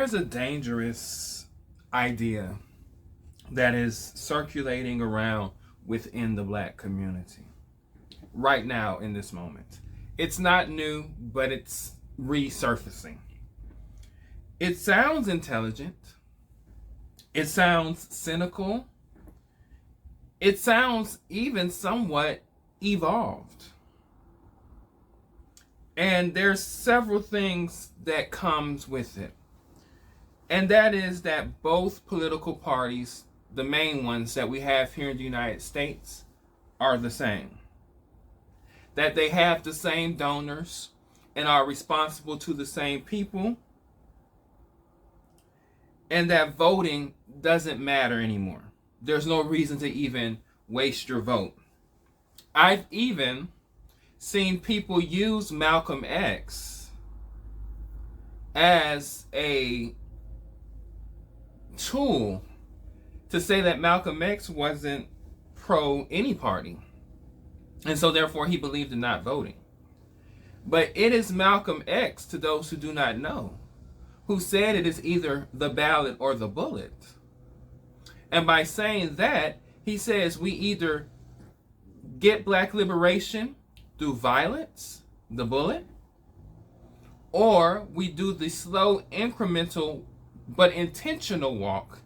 There's a dangerous idea that is circulating around within the Black community right now in this moment. It's not new, but it's resurfacing. It sounds intelligent. It sounds cynical. It sounds even somewhat evolved. And there's several things that comes with it. And that is that both political parties, the main ones that we have here in the United States, are the same. That they have the same donors and are responsible to the same people. And that voting doesn't matter anymore. There's no reason to even waste your vote. I've even seen people use Malcolm X as a tool to say that Malcolm X wasn't pro any party. And so therefore he believed in not voting. But it is Malcolm X, to those who do not know, who said it is either the ballot or the bullet. And by saying that, he says we either get Black liberation through violence, the bullet, or we do the slow, incremental, but intentional walk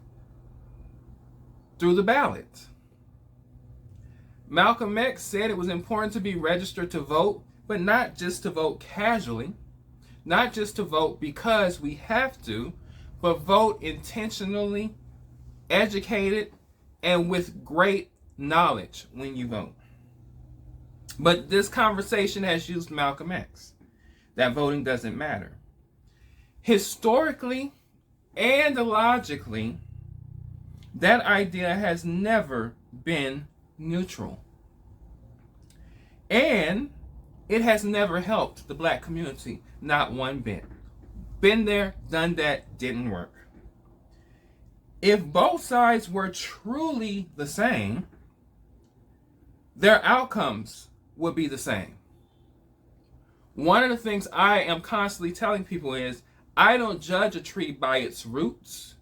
through the ballot. Malcolm X said it was important to be registered to vote, but not just to vote casually, not just to vote because we have to, but vote intentionally, educated, and with great knowledge when you vote. But this conversation has used Malcolm X, that voting doesn't matter. Historically and logically, that idea has never been neutral. And it has never helped the Black community, not one bit. Been there, done that, didn't work. If both sides were truly the same, their outcomes would be the same. One of the things I am constantly telling people is, I don't judge a tree by its roots.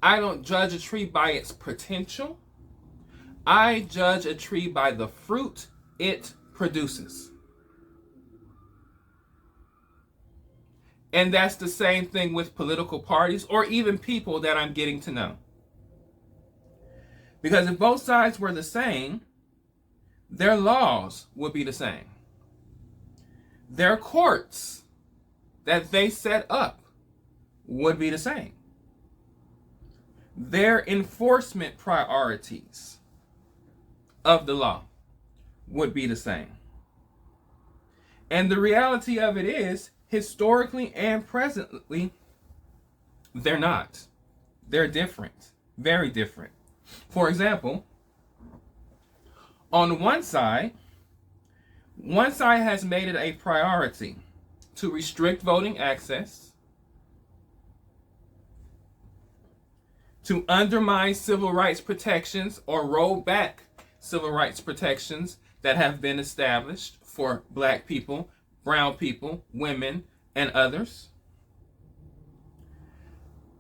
I don't judge a tree by its potential. I judge a tree by the fruit it produces. And that's the same thing with political parties or even people that I'm getting to know. Because if both sides were the same, their laws would be the same. Their courts that they set up would be the same. Their enforcement priorities of the law would be the same. And the reality of it is, historically and presently, they're not. They're different, very different. For example, on one side has made it a priority to restrict voting access, to undermine civil rights protections or roll back civil rights protections that have been established for Black people, brown people, women, and others.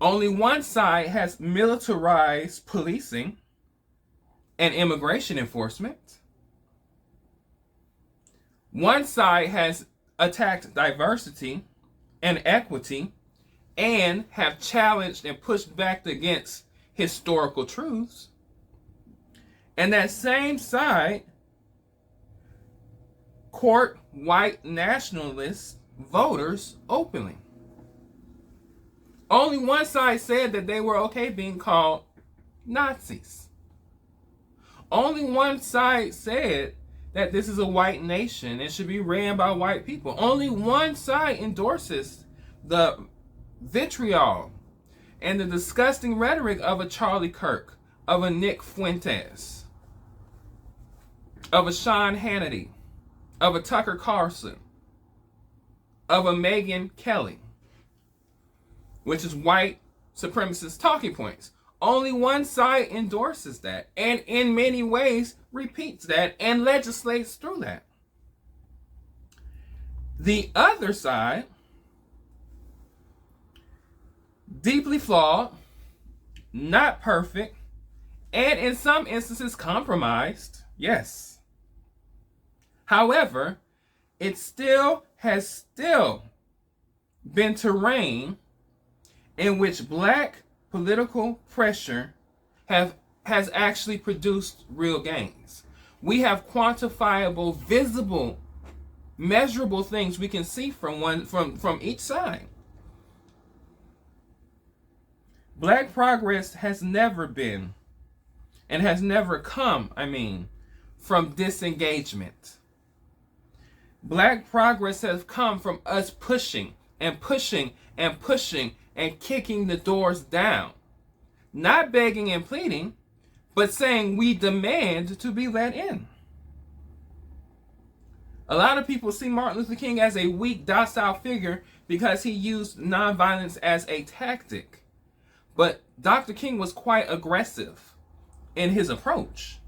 Only one side has militarized policing and immigration enforcement. One side has attacked diversity and equity and have challenged and pushed back against historical truths. And that same side court white nationalist voters openly. Only one side said that they were okay being called Nazis. Only one side said that this is a white nation and should be ran by white people. Only one side endorses the vitriol and the disgusting rhetoric of a Charlie Kirk, of a Nick Fuentes, of a Sean Hannity, of a Tucker Carlson, of a Megyn Kelly, which is white supremacist talking points. Only one side endorses that and in many ways repeats that and legislates through that. The other side deeply flawed, not perfect, and in some instances compromised, yes. However, it has been terrain in which black political pressure has actually produced real gains. We have quantifiable, visible, measurable things we can see from each side. Black progress has never been and has never come, from disengagement. Black progress has come from us pushing and pushing and pushing and kicking the doors down. Not begging and pleading, but saying we demand to be let in. A lot of people see Martin Luther King as a weak, docile figure because he used nonviolence as a tactic. But Dr. King was quite aggressive in his approach.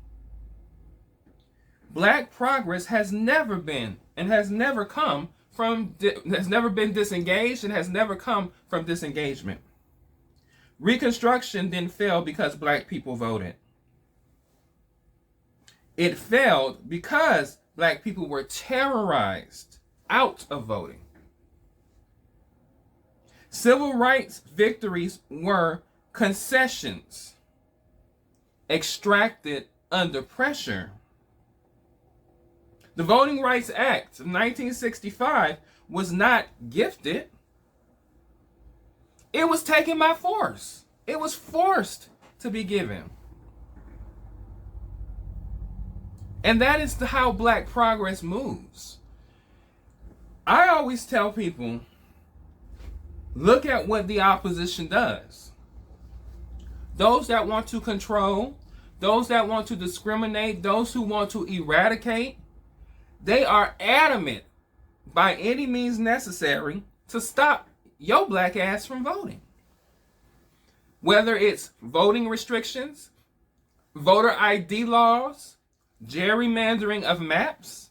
Black progress has never been and has never been disengaged and has never come from disengagement. Reconstruction then failed because black people voted. It failed because black people were terrorized out of voting. Civil rights victories were concessions extracted under pressure. The Voting Rights Act of 1965 was not gifted. It was taken by force. It was forced to be given. And that is how black progress moves. I always tell people, look at what the opposition does. Those that want to control, those that want to discriminate, those who want to eradicate, they are adamant by any means necessary to stop your black ass from voting. Whether it's voting restrictions, voter ID laws, gerrymandering of maps,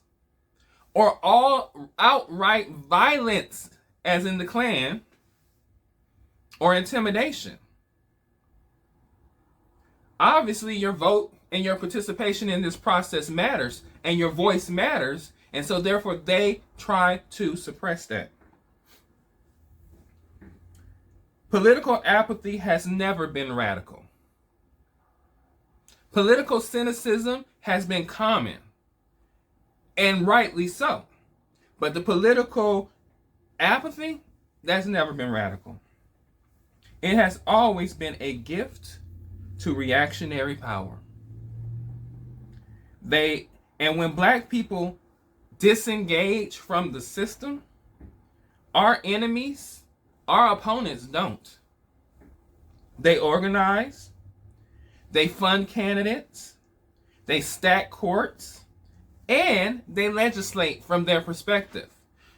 or all outright violence, as in the Klan, or intimidation. Obviously, your vote and your participation in this process matters, and your voice matters, and so therefore they try to suppress that. Political apathy has never been radical. Political cynicism has been common, and rightly so. But the political apathy, that's never been radical. It has always been a gift to reactionary power. And when black people disengage from the system, our enemies, our opponents don't. They organize, they fund candidates, they stack courts, and they legislate from their perspective.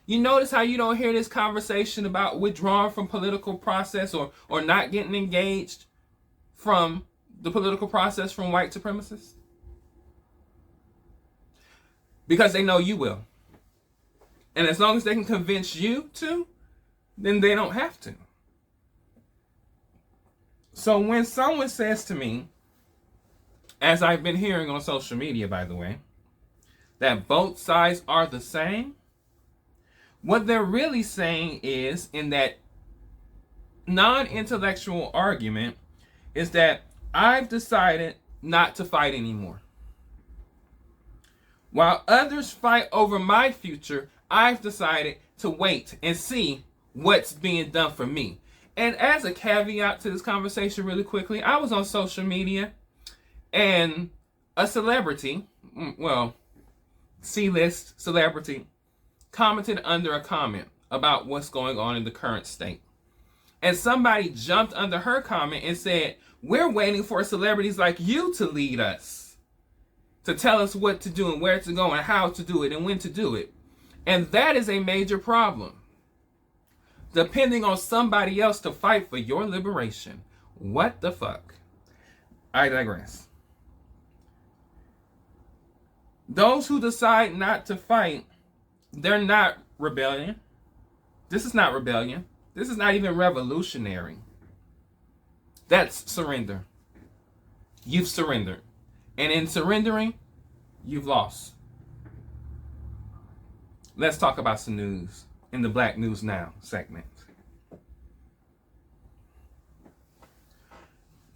You notice how you don't hear this conversation about withdrawing from political process or not getting engaged from the political process from white supremacists? Because they know you will. And as long as they can convince you to, then they don't have to. So when someone says to me, as I've been hearing on social media, by the way, that both sides are the same, what they're really saying is, in that non-intellectual argument, is that I've decided not to fight anymore. While others fight over my future, I've decided to wait and see what's being done for me. And as a caveat to this conversation really quickly, I was on social media and a celebrity, well, C-list celebrity, commented under a comment about what's going on in the current state. And somebody jumped under her comment and said, we're waiting for celebrities like you to lead us, to tell us what to do and where to go and how to do it and when to do it. And that is a major problem. Depending on somebody else to fight for your liberation. What the fuck? I digress. Those who decide not to fight, they're not rebellion. This is not rebellion. This is not even revolutionary. That's surrender. You've surrendered. And in surrendering, you've lost. Let's talk about some news in the Black News Now segment.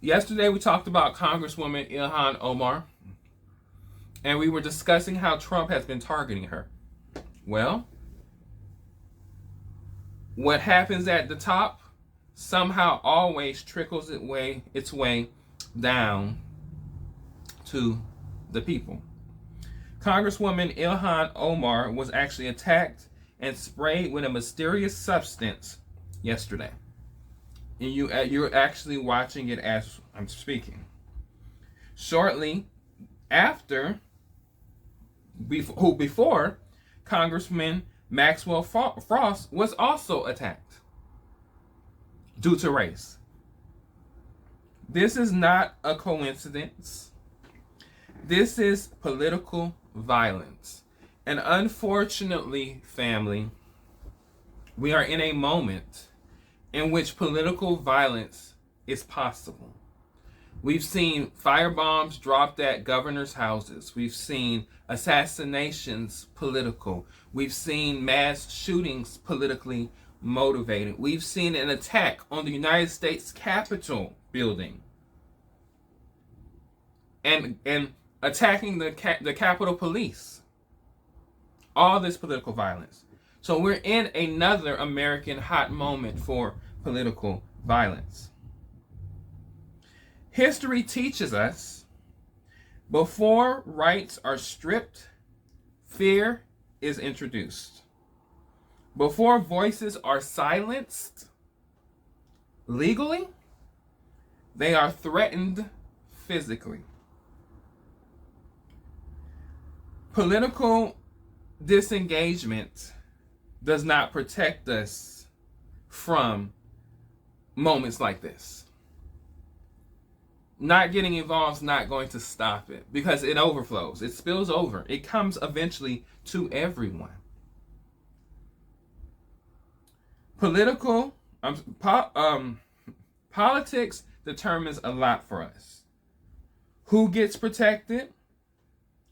Yesterday, we talked about Congresswoman Ilhan Omar, and we were discussing how Trump has been targeting her. Well, what happens at the top somehow always trickles its way down to the people. Congresswoman Ilhan Omar was actually attacked and sprayed with a mysterious substance yesterday. And you're actually watching it as I'm speaking. Shortly after, before Congressman Maxwell Frost was also attacked due to race. This is not a coincidence. This is political violence. And unfortunately, family, we are in a moment in which political violence is possible. We've seen firebombs dropped at governors' houses. We've seen assassinations political. We've seen mass shootings politically motivated. We've seen an attack on the United States Capitol building and attacking the Capitol Police. All this political violence. So we're in another American hot moment for political violence. History teaches us before rights are stripped, fear is introduced. Before voices are silenced legally, they are threatened physically. Political disengagement does not protect us from moments like this. Not getting involved is not going to stop it because it overflows. It spills over. It comes eventually to everyone. Politics determines a lot for us. Who gets protected?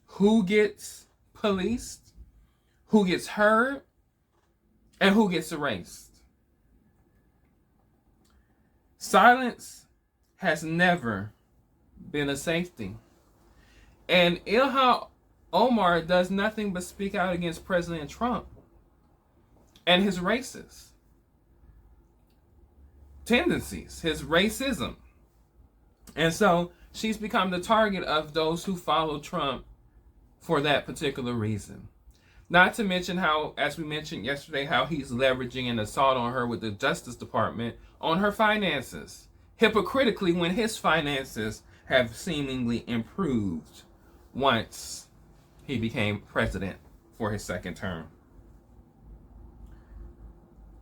Who gets policed? Who gets heard? And who gets erased? Silence has never been a safety. And Ilhan Omar does nothing but speak out against President Trump and his racist tendencies, his racism. And so she's become the target of those who follow Trump for that particular reason. Not to mention how, as we mentioned yesterday, how he's leveraging an assault on her with the Justice Department on her finances. Hypocritically, when his finances have seemingly improved once he became president for his second term.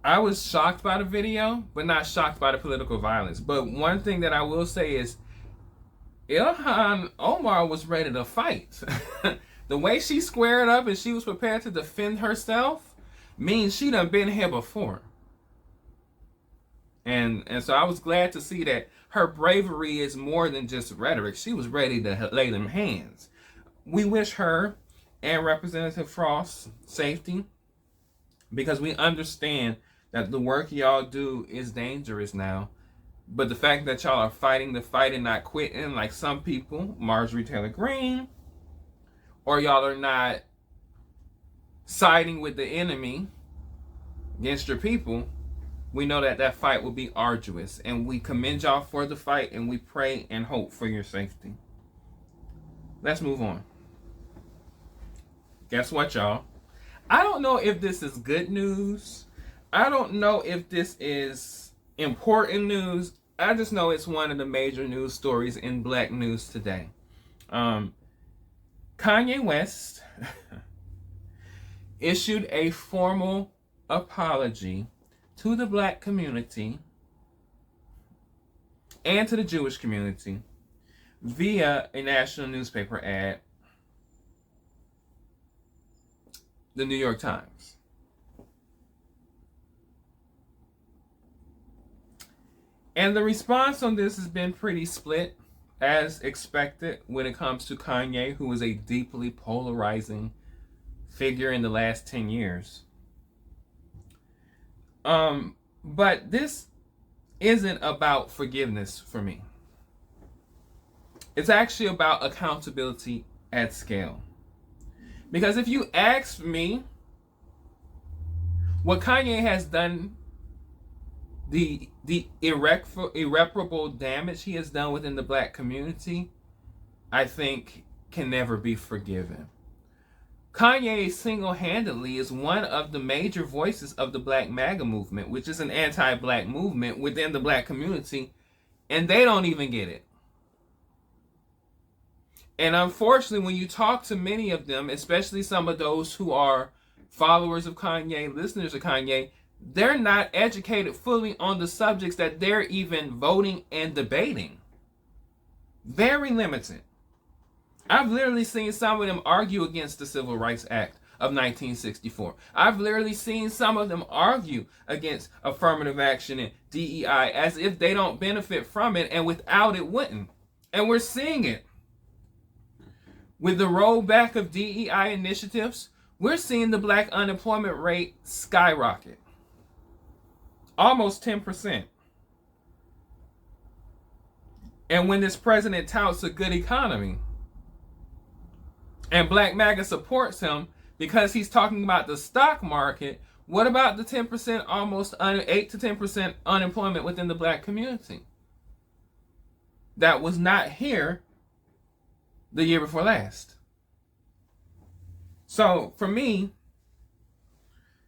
I was shocked by the video, but not shocked by the political violence. But one thing that I will say is Ilhan Omar was ready to fight. The way she squared up and she was prepared to defend herself means she done been here before. And so I was glad to see that her bravery is more than just rhetoric. She was ready to lay them hands. We wish her and Representative Frost safety because we understand that the work y'all do is dangerous now. But the fact that y'all are fighting the fight and not quitting like some people, Marjorie Taylor Greene, or y'all are not siding with the enemy against your people, we know that that fight will be arduous. And we commend y'all for the fight and we pray and hope for your safety. Let's move on. Guess what, y'all? I don't know if this is good news. I don't know if this is important news. I just know it's one of the major news stories in Black news today. Kanye West issued a formal apology to the Black community and to the Jewish community via a national newspaper ad, the New York Times. And the response on this has been pretty split, as expected, when it comes to Kanye, who is a deeply polarizing figure in the last 10 years. But this isn't about forgiveness for me. It's actually about accountability at scale. Because if you ask me, what Kanye has done, the irreparable damage he has done within the black community, I think can never be forgiven. Kanye single-handedly is one of the major voices of the Black MAGA movement, which is an anti-black movement within the black community, and they don't even get it. And unfortunately, when you talk to many of them, especially some of those who are followers of Kanye, listeners of Kanye, they're not educated fully on the subjects that they're even voting and debating. Very limited. I've literally seen some of them argue against the Civil Rights Act of 1964. I've literally seen some of them argue against affirmative action and DEI as if they don't benefit from it, and without it wouldn't. And we're seeing it. With the rollback of DEI initiatives, we're seeing the black unemployment rate skyrocket. Almost 10%. And when this president touts a good economy, and Black MAGA supports him because he's talking about the stock market, what about the 10%, almost 8 to 10% unemployment within the black community? That was not here the year before last. So for me,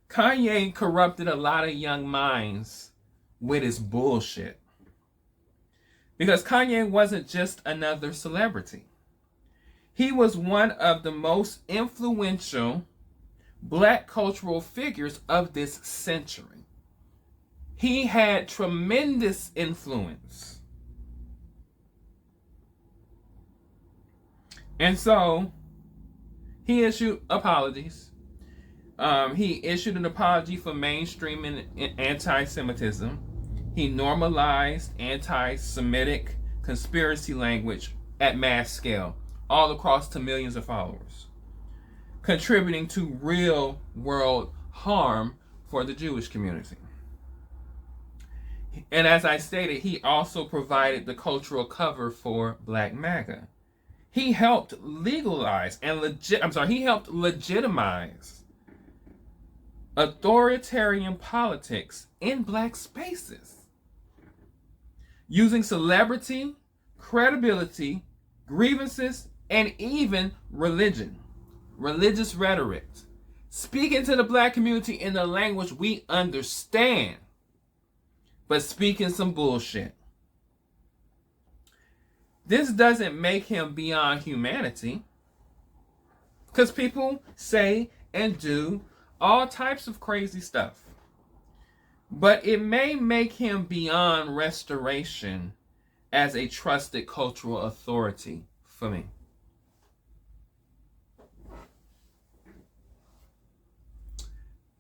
Kanye corrupted a lot of young minds with his bullshit. Because Kanye wasn't just another celebrity. He was one of the most influential black cultural figures of this century. He had tremendous influence. And so, he issued apologies. He issued an apology for mainstreaming anti-Semitism. He normalized anti-Semitic conspiracy language at mass scale, all across to millions of followers, contributing to real world harm for the Jewish community. And as I stated, he also provided the cultural cover for Black MAGA. He helped legalize and he helped legitimize authoritarian politics in black spaces, using celebrity, credibility, grievances, and even religious rhetoric, speaking to the black community in the language we understand, but speaking some bullshit. This doesn't make him beyond humanity, because people say and do all types of crazy stuff. But it may make him beyond restoration as a trusted cultural authority for me.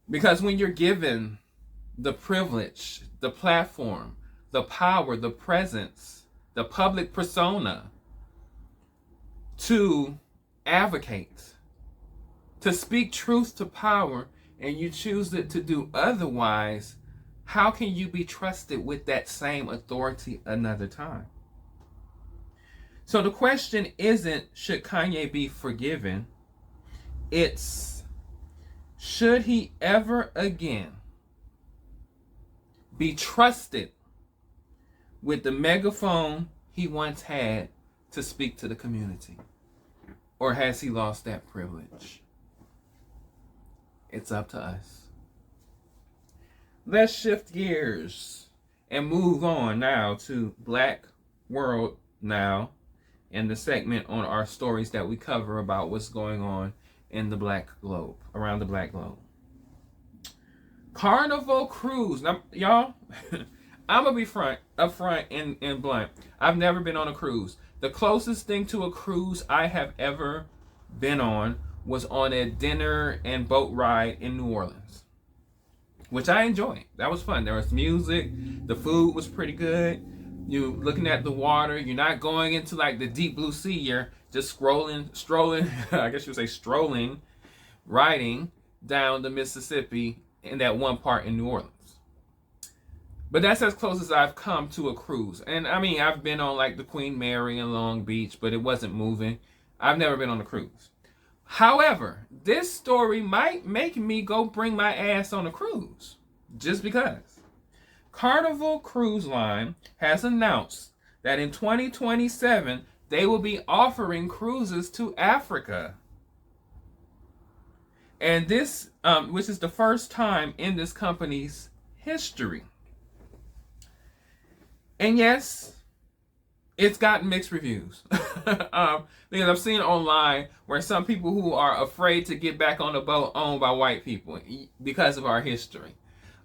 Because when you're given the privilege, the platform, the power, the presence, the public persona to advocate, to speak truth to power, and you choose it to do otherwise, how can you be trusted with that same authority another time? So the question isn't, should Kanye be forgiven? It's, should he ever again be trusted with the megaphone he once had to speak to the community? Or has he lost that privilege? It's up to us. Let's shift gears and move on now to Black World Now, and the segment on our stories that we cover about what's going on in the black globe, around the black globe. Carnival Cruise. Now, y'all, I'm going to be upfront and blunt. I've never been on a cruise. The closest thing to a cruise I have ever been on was on a dinner and boat ride in New Orleans. which I enjoyed. That was fun. There was music. The food was pretty good. You looking at the water. You're not going into like the deep blue sea. You're just strolling, I guess you would say strolling, riding down the Mississippi in that one part in New Orleans. But that's as close as I've come to a cruise. And I mean, I've been on like the Queen Mary in Long Beach, but it wasn't moving. I've never been on a cruise. However, this story might make me go bring my ass on a cruise. Just because. Carnival Cruise Line has announced that in 2027, they will be offering cruises to Africa. And this, which is the first time in this company's history. And yes, it's gotten mixed reviews. Because I've seen online where some people who are afraid to get back on a boat owned by white people because of our history.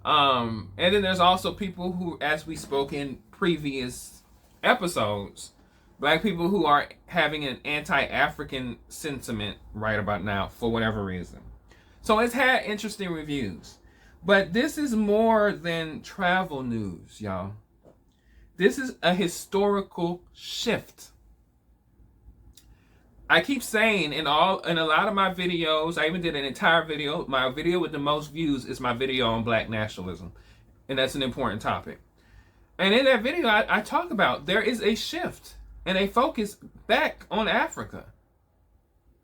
And then there's also people who, as we spoke in previous episodes, black people who are having an anti-African sentiment right about now for whatever reason. So it's had interesting reviews. But this is more than travel news, y'all. This is a historical shift. I keep saying in a lot of my videos, I even did an entire video. My video with the most views is my video on black nationalism. And that's an important topic. And in that video, I talk about there is a shift and a focus back on Africa.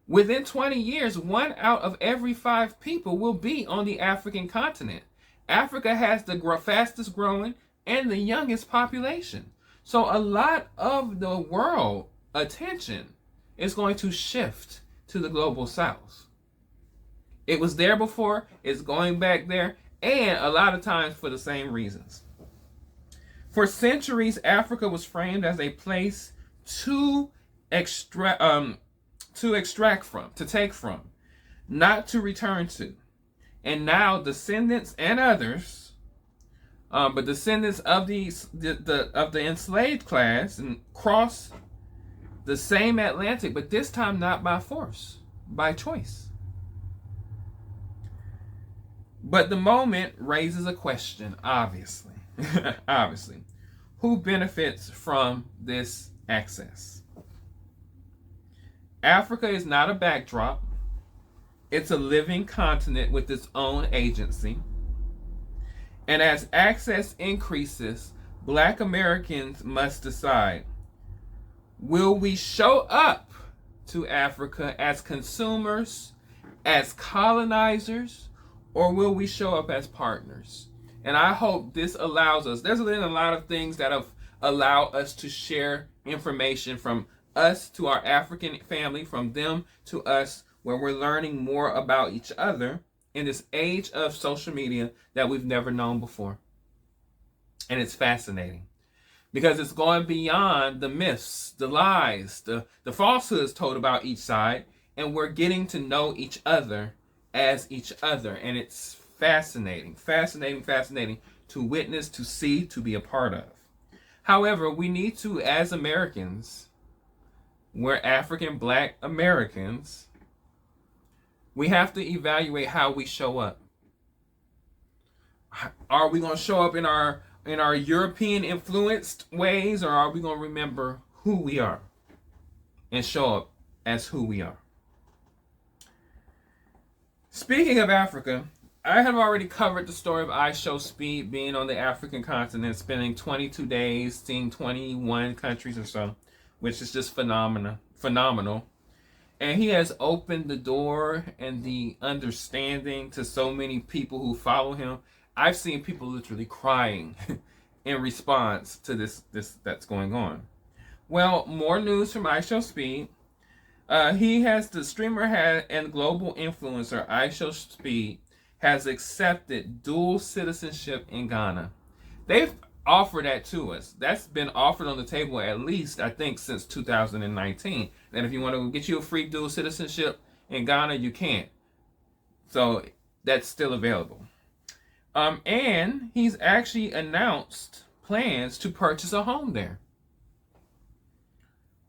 Within 20 years, 1 out of every 5 people will be on the African continent. Africa has the fastest growing and the youngest population. So a lot of the world attention is going to shift to the global south. It was there before, it's going back there, and a lot of times for the same reasons. For centuries, Africa was framed as a place to extract from, to take from, not to return to. And now descendants and others, but descendants of the enslaved class and cross the same Atlantic, but this time not by force, by choice. But the moment raises a question, obviously. Obviously. Who benefits from this access? Africa is not a backdrop. It's a living continent with its own agency. And as access increases, Black Americans must decide, will we show up to Africa as consumers, as colonizers, or will we show up as partners? And I hope this allows us, there's been a lot of things that have allowed us to share information from us to our African family, from them to us, where we're learning more about each other in this age of social media that we've never known before. And it's fascinating because it's going beyond the myths, the lies, the falsehoods told about each side, and we're getting to know each other as each other. And it's fascinating to witness, to see, to be a part of. However, we need to, as Americans, we're African Black Americans, we have to evaluate how we show up. Are we going to show up in our European influenced ways, or are we going to remember who we are and show up as who we are? Speaking of Africa, I have already covered the story of IShowSpeed being on the African continent, spending 22 days, seeing 21 countries or so, which is just phenomenal. And he has opened the door and the understanding to so many people who follow him. I've seen people literally crying in response to this that's going on. Well, more news from IShowSpeed. The streamer and global influencer IShowSpeed has accepted dual citizenship in Ghana. They've offered that to us. That's been offered on the table at least, I think, since 2019. And if you want to get you a free dual citizenship in Ghana, you can. So that's still available. And he's actually announced plans to purchase a home there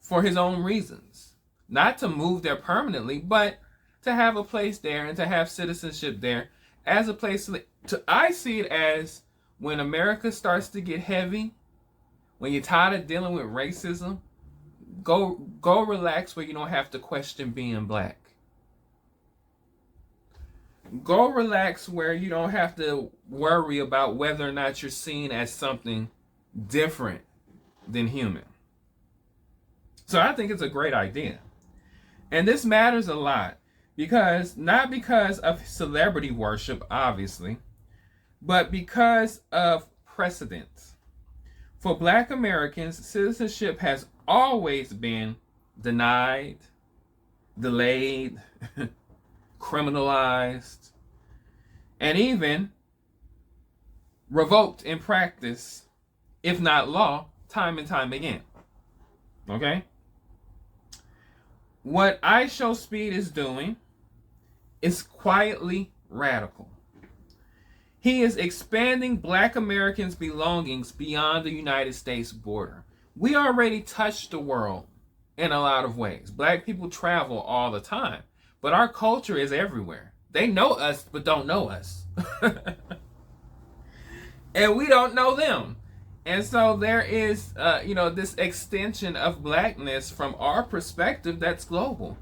for his own reasons. Not to move there permanently, but to have a place there and to have citizenship there. as a place I see it as when America starts to get heavy, when you're tired of dealing with racism, go relax where you don't have to question being black. Go relax where you don't have to worry about whether or not you're seen as something different than human. So I think it's a great idea. And this matters a lot not because of celebrity worship, obviously, but because of precedent. For Black Americans, citizenship has always been denied, delayed, criminalized, and even revoked in practice, if not law, time and time again. Okay? What IShowSpeed is doing is quietly radical. He is expanding Black Americans' belongings beyond the United States border. We already touch the world in a lot of ways. Black people travel all the time, but our culture is everywhere. They know us, but don't know us. And we don't know them. And so there is, this extension of blackness from our perspective that's global.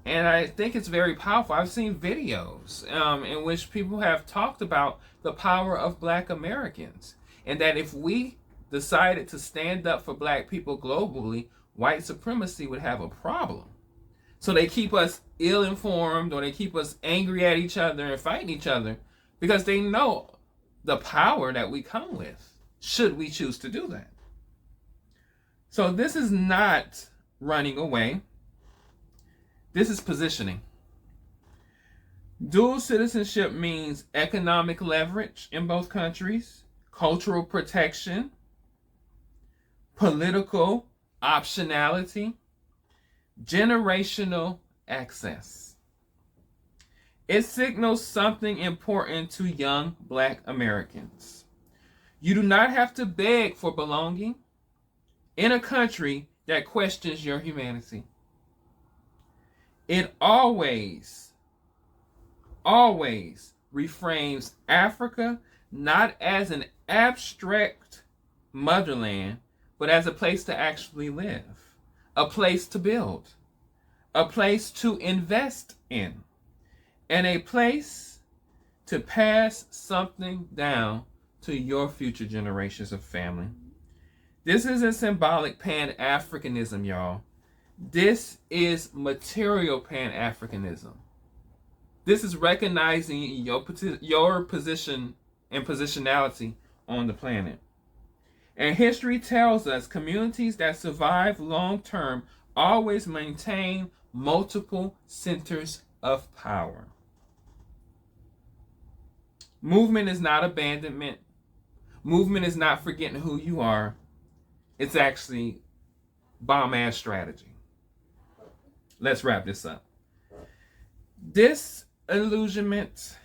And I think it's very powerful. I've seen videos in which people have talked about the power of Black Americans. And that if we decided to stand up for Black people globally, white supremacy would have a problem. So they keep us ill-informed, or they keep us angry at each other and fighting each other because they know the power that we come with, should we choose to do that. So this is not running away. This is positioning. Dual citizenship means economic leverage in both countries, cultural protection, political optionality, generational access. It signals something important to young Black Americans. You do not have to beg for belonging in a country that questions your humanity. It always reframes Africa not as an abstract motherland, but as a place to actually live, a place to build, a place to invest in, and a place to pass something down to your future generations of family. This isn't symbolic Pan-Africanism, y'all. This is material Pan-Africanism. This is recognizing your position and positionality on the planet. And history tells us communities that survive long-term always maintain multiple centers of power. Movement is not abandonment. Movement is not forgetting who you are. It's actually bomb-ass strategy. Let's wrap this up. Disillusionment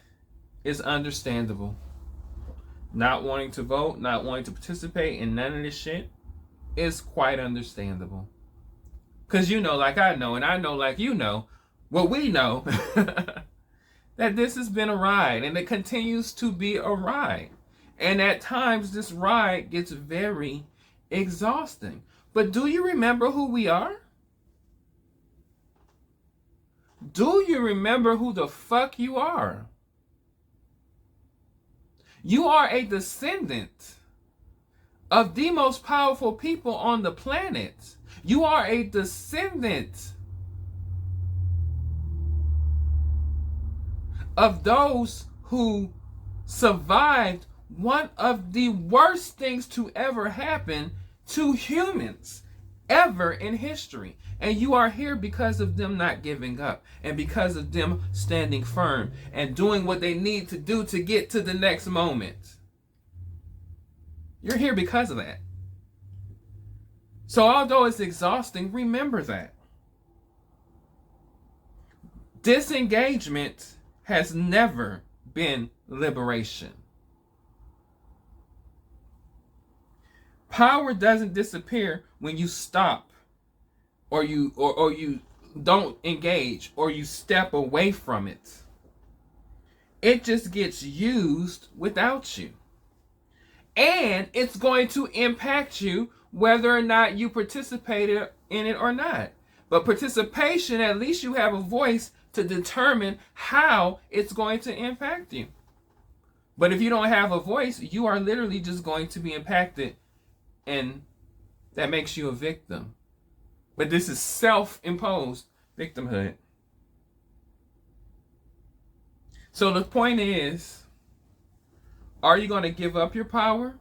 is understandable. Not wanting to vote, not wanting to participate in none of this shit is quite understandable. Because you know, like I know, and I know like you know, what we know, that this has been a ride, and it continues to be a ride. And at times, this ride gets very exhausting. But do you remember who we are? Do you remember who the fuck you are? You are a descendant of the most powerful people on the planet. You are a descendant of those who survived one of the worst things to ever happen to humans ever in history. And you are here because of them not giving up, and because of them standing firm and doing what they need to do to get to the next moment. You're here because of that. So although it's exhausting, remember that. Disengagement has never been liberation. Power doesn't disappear when you stop, or you don't engage, or you step away from it. It just gets used without you. And it's going to impact you whether or not you participated in it or not. But participation, at least you have a voice to determine how it's going to impact you. But if you don't have a voice, you are literally just going to be impacted, and that makes you a victim. But this is self-imposed victimhood. So the point is, are you going to give up your power,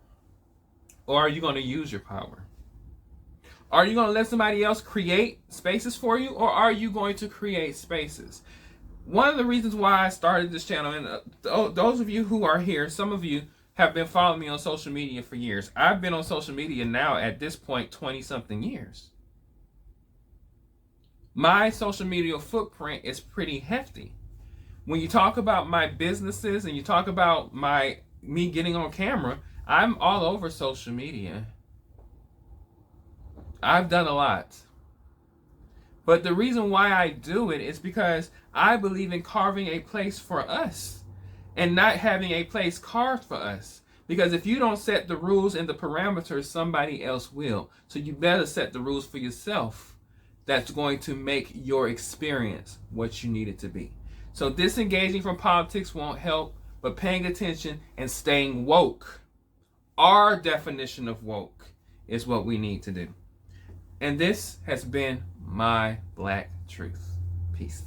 or are you going to use your power? Are you going to let somebody else create spaces for you, or are you going to create spaces? One of the reasons why I started this channel, and those of you who are here, some of you have been following me on social media for years. I've been on social media now at this point 20-something years. My social media footprint is pretty hefty. When you talk about my businesses and you talk about me getting on camera, I'm all over social media. I've done a lot. But the reason why I do it is because I believe in carving a place for us and not having a place carved for us. Because if you don't set the rules and the parameters, somebody else will. So you better set the rules for yourself. That's going to make your experience what you need it to be. So disengaging from politics won't help, but paying attention and staying woke, our definition of woke, is what we need to do. And this has been my Black Truth. Peace.